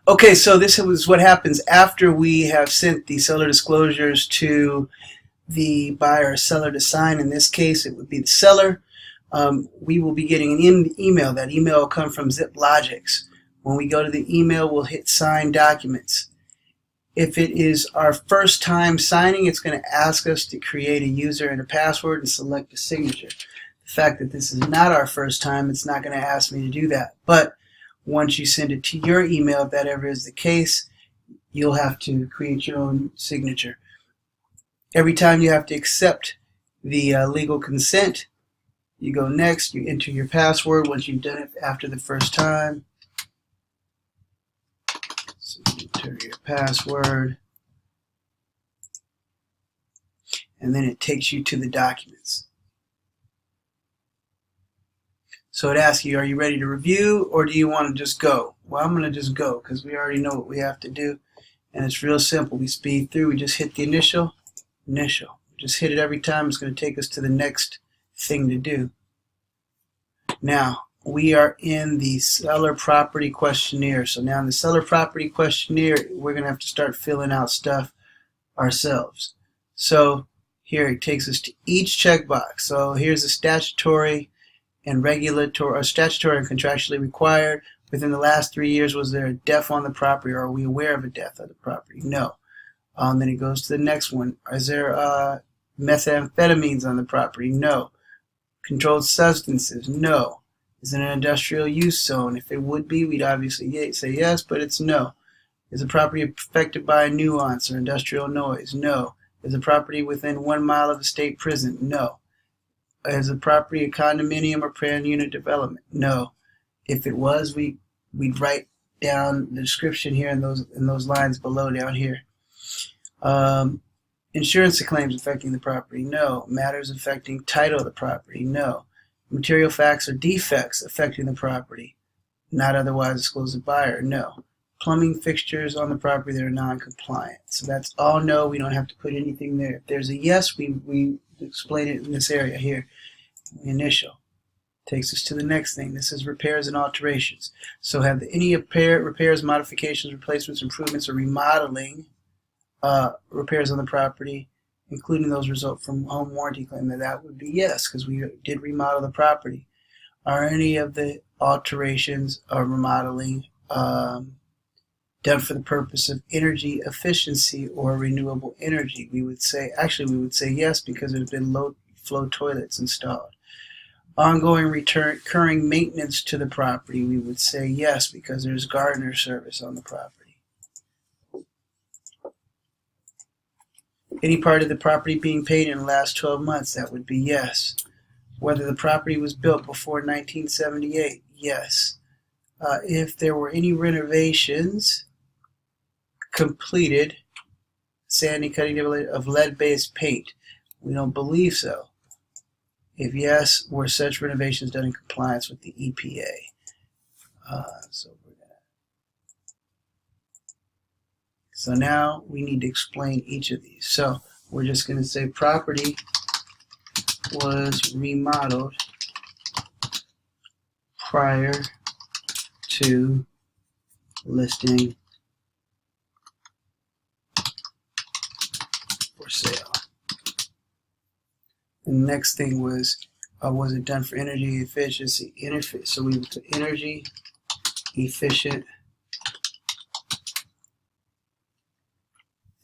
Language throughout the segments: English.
Okay, so this is what happens after we have sent the seller disclosures to the buyer or seller to sign. In this case, it would be the seller. We will be getting an email. That email will come from ZipLogix. When we go to the email, we'll hit sign documents. If it is our first time signing, it's going to ask us to create a user and a password and select a signature. The fact that this is not our first time, it's not going to ask me to do that. But once you send it to your email, if that ever is the case, you'll have to create your own signature. Every time you have to accept the legal consent, you go next, you enter your password once you've done it after the first time. So you enter your password, and then it takes you to the documents. So it asks you, are you ready to review, or do you want to just go? Well, I'm going to just go because we already know what we have to do. And it's real simple. We speed through. We just hit the initial. Just hit it every time. It's going to take us to the next thing to do. Now, we are in the seller property questionnaire. So now in the seller property questionnaire, we're going to have to start filling out stuff ourselves. So here it takes us to each checkbox. So here's the statutory and regulatory, or statutory and contractually required. Within the last 3 years, was there a death on the property, or are we aware of a death on the property? No. Then it goes to the next one. Is there methamphetamines on the property? No. Controlled substances? No. Is it an industrial use zone? If it would be, we'd obviously say yes, but it's no. Is the property affected by a nuance or industrial noise? No. Is the property within 1 mile of a state prison? No. Is the property a condominium or planned unit development? No. If it was, we'd write down the description here in those lines below down here. Insurance claims affecting the property? No. Matters affecting title of the property? No. Material facts or defects affecting the property? Not otherwise disclosed to the buyer? No. Plumbing fixtures on the property that are non-compliant? So that's all no. We don't have to put anything there. If there's a yes, we explain it in this area here. Initial. Takes us to the next thing. This is repairs and alterations. So have any repairs, modifications, replacements, improvements, or remodeling repairs on the property, including those result from home warranty claim? That would be yes, because we did remodel the property. Are any of the alterations or remodeling done for the purpose of energy efficiency or renewable energy? We would say yes, because there's been low flow toilets installed. Ongoing recurring maintenance to the property? We would say yes, because there's gardener service on the property. Any part of the property being paid in the last 12 months? That would be yes. Whether the property was built before 1978? Yes. If there were any renovations completed, sanding, cutting of lead-based paint? We don't believe so. If yes, were such renovations done in compliance with the EPA? So now we need to explain each of these. So we're just going to say property was remodeled prior to listing for sale. The next thing was it done for energy efficiency? So we went to energy efficient,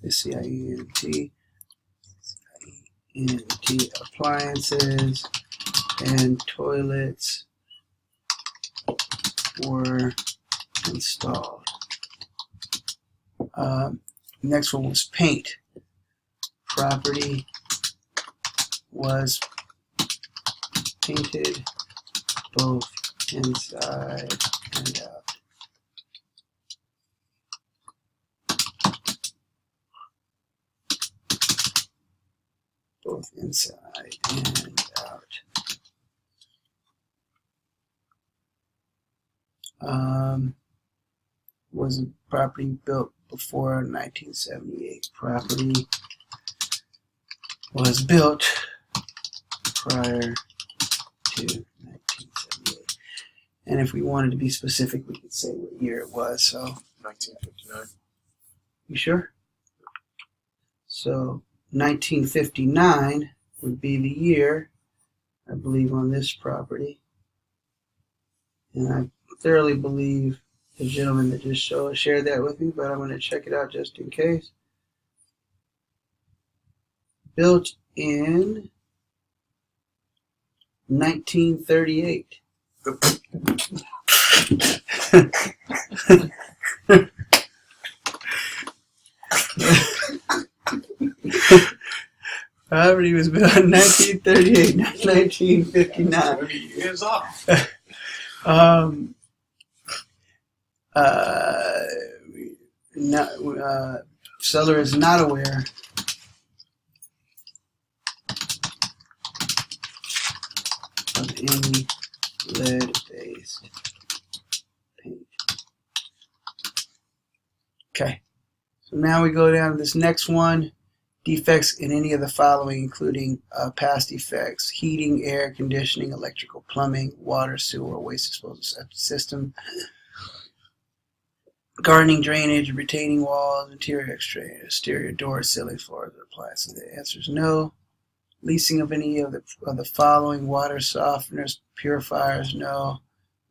CIENT appliances and toilets were installed. Next one was paint. Property was painted both inside and out. Both inside and out. Was the property built before 1978? Property was built prior to 1978. And if we wanted to be specific, we could say what year it was. So 1959. You sure? So 1959 would be the year, I believe, on this property. And I thoroughly believe the gentleman that just shared that with me, but I'm going to check it out just in case. Built in 1938. Property was built in 1938, not 1959. 30 years off. Seller is not aware of any lead-based paint. Okay, so now we go down to this next one. Defects in any of the following, including past defects: heating, air conditioning, electrical, plumbing, water, sewer, waste disposal system, gardening, drainage, retaining walls, interior, exterior doors, ceiling, floors, or appliances. The answer is no. Leasing of any of the following: water softeners, purifiers, no.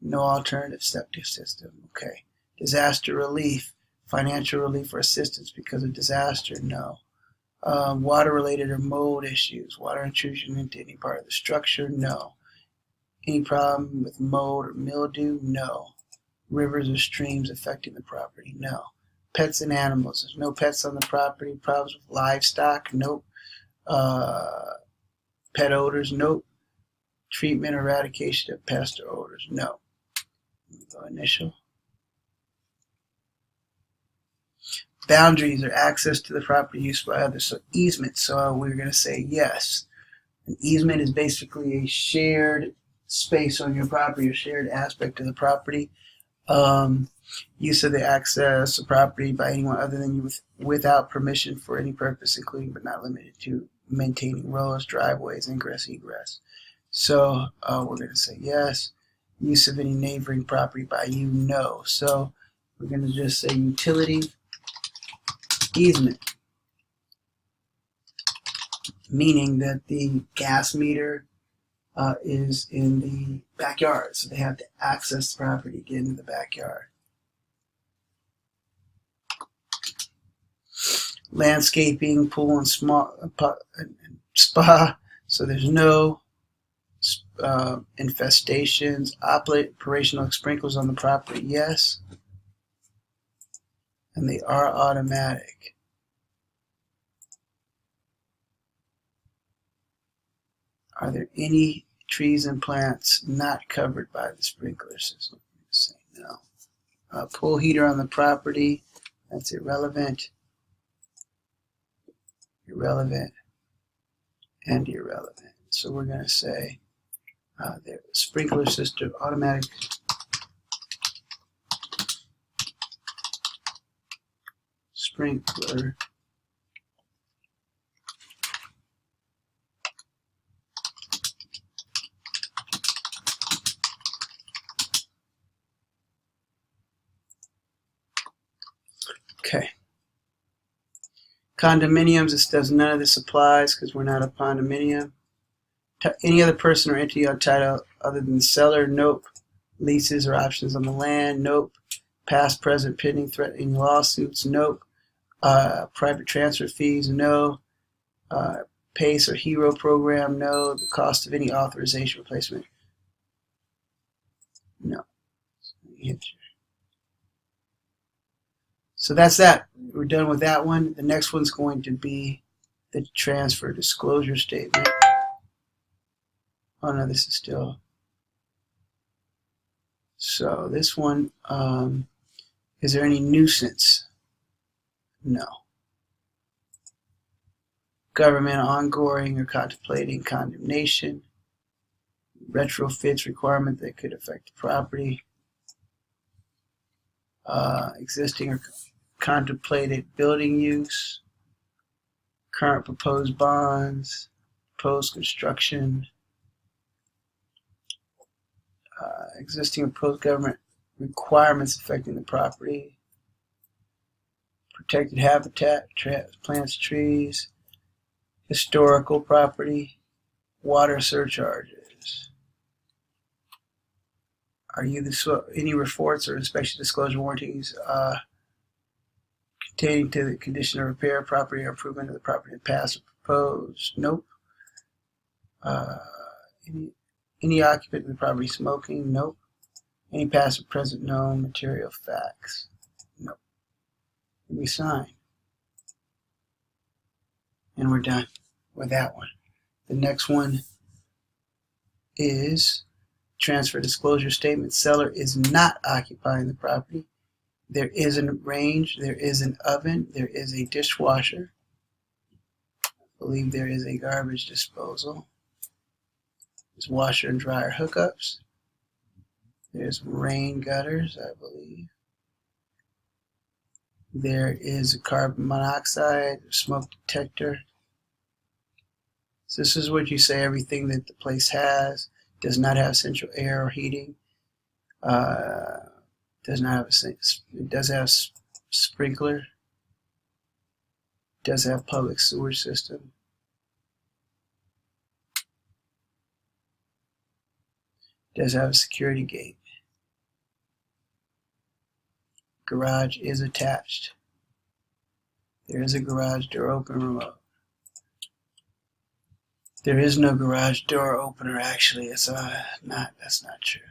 No alternative septic system. Okay. Disaster relief, financial relief or assistance because of disaster, no. Water-related or mold issues, water intrusion into any part of the structure, no. Any problem with mold or mildew, no. Rivers or streams affecting the property, no. Pets and animals, there's no pets on the property. Problems with livestock, nope. Pet odors, nope. Treatment or eradication of pest or odors, no. Go initial. Boundaries or access to the property used by others. So easement, so we're going to say yes. An easement is basically a shared space on your property, a shared aspect of the property. Use of the access to property by anyone other than you without permission for any purpose, including but not limited to maintaining roads, driveways, ingress, egress. So we're going to say yes. Use of any neighboring property by you, no. So we're going to just say utility easement, meaning that the gas meter is in the backyard, so they have to access the property to get into the backyard. Landscaping, pool and spa, so there's no infestations. Operational sprinklers on the property, yes. And they are automatic. Are there any trees and plants not covered by the sprinkler system? Say no. Pool heater on the property, that's irrelevant. Irrelevant and irrelevant. So we're going to say the sprinkler system, automatic sprinkler okay. Condominiums, this does none of this applies because we're not a condominium. Any other person or entity on title other than the seller, nope. Leases or options on the land, nope. Past, present, pending, threatening lawsuits, nope. Private transfer fees, no. PACE or HERO program, no. The cost of any authorization replacement, no. So that's that. We're done with that one. The next one's going to be the transfer disclosure statement. Oh no, this is still. So this one, is there any nuisance? No. Government ongoing or contemplating condemnation. Retrofits requirement that could affect the property. Existing or contemplated building use. Current proposed bonds. Proposed construction. Existing or proposed government requirements affecting the property. protected habitat, plants, trees, historical property, water surcharges. Are you any reports or inspection disclosure warranties pertaining to the condition of repair, property, or improvement of the property in past or proposed? Nope. Any occupant of the property smoking? Nope. Any past or present known material facts? Nope. And we sign. And we're done with that one. The next one is transfer disclosure statement. Seller is not occupying the property. There is a range, there is an oven, there is a dishwasher. I believe there is a garbage disposal. There's washer and dryer hookups. There's rain gutters, I believe. There is a carbon monoxide smoke detector. So this is what you say everything that the place has. Does not have central air or heating. Does not have it does have sprinkler. Does have public sewer system. Does have a security gate. Garage is attached. There is a garage door open remote. There is no garage door opener actually. That's not true.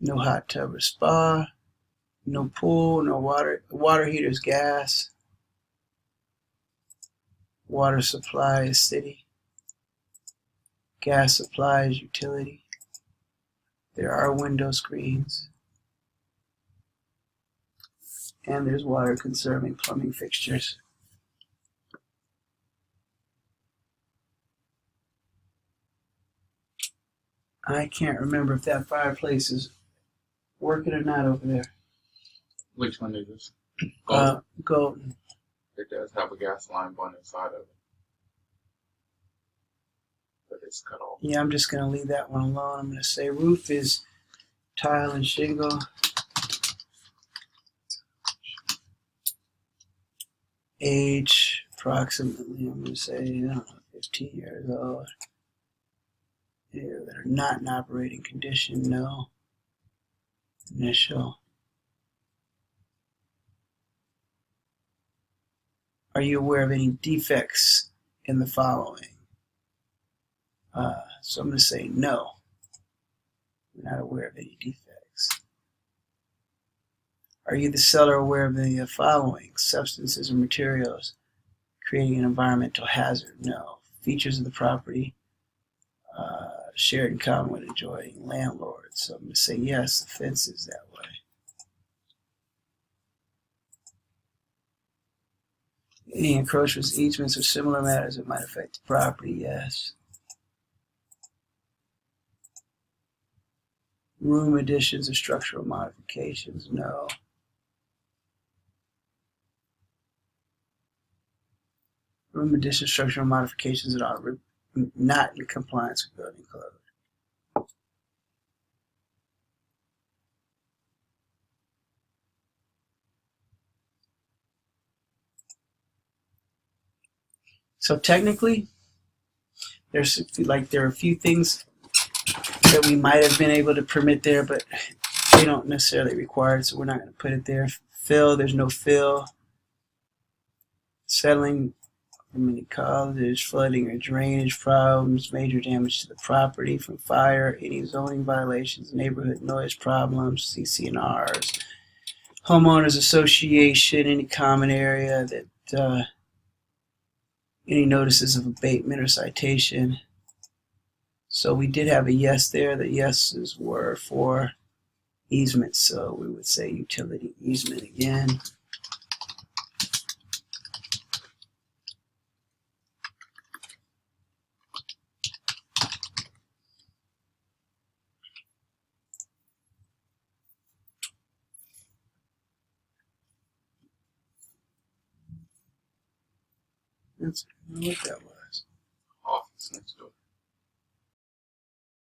No hot tub or spa. No pool, no water. Water heater is gas. Water supply is city. Gas supply is utility. There are window screens. And there's water conserving plumbing fixtures. I can't remember if that fireplace is working or not over there. Which one is this? Golden. It does have a gas line on inside of it. But it's cut off. Yeah, I'm just going to leave that one alone. I'm going to say roof is tile and shingle. Age, approximately, I'm going to say, I don't know, 15 years old. Yeah, that are not in operating condition, no. Initial. Are you aware of any defects in the following? So I'm going to say no. We're not aware of any defects. Are you, the seller, aware of the following? Substances or materials creating an environmental hazard? No. Features of the property shared in common with adjoining landlords. So I'm going to say yes, the fence is that way. Any encroachments, easements, or similar matters that might affect the property? Yes. Room additions or structural modifications? No. Room additions, structural modifications that are not in compliance with building code. So technically, there are a few things that we might have been able to permit there, but they don't necessarily require it, so we're not going to put it there. Fill, there's no fill. Settling, community college, flooding or drainage problems, major damage to the property from fire, any zoning violations, neighborhood noise problems, CC&Rs, homeowners association, any common area that any notices of abatement or citation. So we did have a yes there. The yeses were for easement, so we would say utility easement again. That's what that was. Office next door.